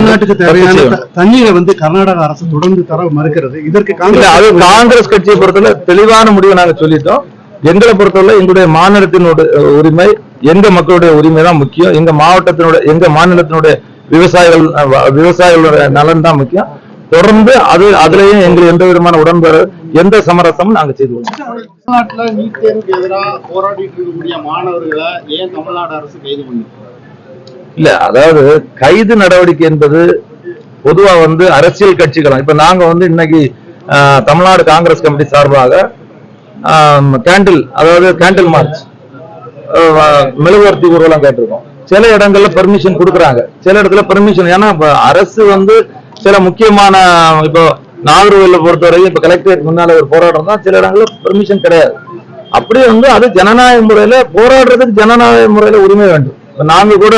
தமிழ்நாட்டுக்கு தேவையான தண்ணீரை கர்நாடக அரசு தொடர்ந்து தர மறுக்கிறது. இதற்கு காங்கிரஸ் கட்சியை பொறுத்தவரை தெளிவான முடிவை நாங்க சொல்லிட்டோம். எங்களை பொறுத்தவரை எங்களுடைய மாநிலத்தினுடைய உரிமை, எங்க மக்களுடைய உரிமை தான் முக்கியம். எங்க மாவட்டத்தினுடைய, எங்க மாநிலத்தினுடைய விவசாயிகளுடைய நலன் தான் முக்கியம். தொடர்ந்து அதுலயும் எங்களுக்கு எந்த விதமான உடன்பாடு, எந்த சமரசமும் நாங்க செய்து கொள்வோம். தமிழ்நாட்டுல நீட் தேர்வுக்கு எதிராக போராடிட்டு இருக்கக்கூடிய மாணவர்களை ஏன் தமிழ்நாடு அரசு கைது பண்ணி? இல்ல, அதாவது கைது நடவடிக்கை என்பது பொதுவா அரசியல் கட்சிகள், இப்ப நாங்க இன்னைக்கு தமிழ்நாடு காங்கிரஸ் கமிட்டி சார்பாக கேண்டில் மார்ச், மெழுகுவர்த்தி ஊர்வலம் கேட்டிருக்கோம். சில இடங்கள்ல பெர்மிஷன் கொடுக்குறாங்க, சில இடத்துல பெர்மிஷன். ஏன்னா அரசு சில முக்கியமான, இப்போ நாகர்கோவில பொறுத்தவரைக்கும் இப்ப கலெக்டரேட் முன்னால ஒரு போராட்டம் தான், சில இடங்கள்ல பெர்மிஷன் கிடையாது. அப்படியே அது ஜனநாயக முறையில போராடுறதுக்கு ஜனநாயக முறையில உரிமை வேண்டும். நாங்க கூட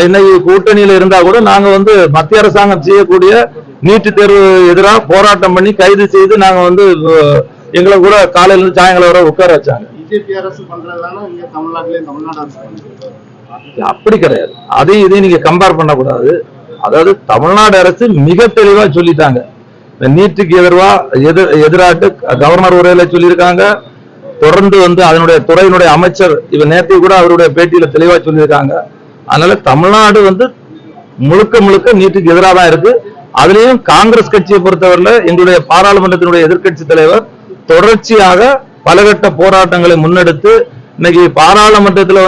இன்னைக்கு கூட்டணியில இருந்தா கூட நாங்க மத்திய அரசாங்கம் செய்யக்கூடிய நீட்டு தேர்வு எதிராக போராட்டம் பண்ணி கைது செய்து நாங்க எங்களை கூட காலையில இருந்து சாயங்காலம் வரை உட்கார வச்சாங்க. பிஜேபி அரசு பண்றதுதானே இங்க தமிழ்நாடு அரசு பண்றது. அப்படி கிடையாது. இதையும் நீங்க கம்பேர் பண்ணக்கூடாது. அதாவது தமிழ்நாடு அரசு மிக தெளிவா சொல்லிட்டாங்க, நீட்டுக்கு எதிராட்டு கவர்னர் உரையில சொல்லியிருக்காங்க. தொடர்ந்து அதனுடைய துறையினுடைய அமைச்சர் இவர் நேற்று கூட அவருடைய பேட்டியில தெளிவா சொல்லியிருக்காங்க. அதனால தமிழ்நாடு முழுக்க நீட்டுக்கு எதிராக தான் இருக்கு. அதுலயும் காங்கிரஸ் கட்சியை பொறுத்தவரையில எங்களுடைய பாராளுமன்றத்தினுடைய எதிர்கட்சி தலைவர் தொடர்ச்சியாக பலகட்ட போராட்டங்களை முன்னெடுத்து இன்னைக்கு பாராளுமன்றத்துல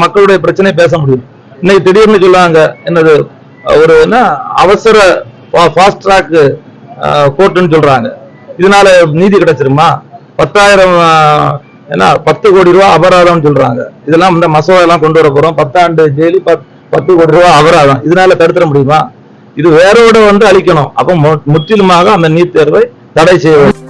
மக்களுடைய பிரச்சனை பேச முடியும். இன்னைக்கு திடீர்னு சொல்லுவாங்க, என்னது ஒரு அவசர ஃபாஸ்ட் ட்ராக் கோர்ட்டுன்னு சொல்றாங்க. இதனால நீதி கிடைச்சிருமா? 10 கோடி ரூபாய் அபராதம் சொல்றாங்க. இதெல்லாம் மசோதா எல்லாம் கொண்டு வர போறோம். 10 ஆண்டு ஜெயிலு, 10 கோடி ரூபாய் அபராதம். இதனால தடுத்துட முடியுமா? இது வேறோட அளிக்கணும். அப்ப முற்றிலுமாக அந்த நீட் தேர்வை தடை செய்ய வேண்டும்.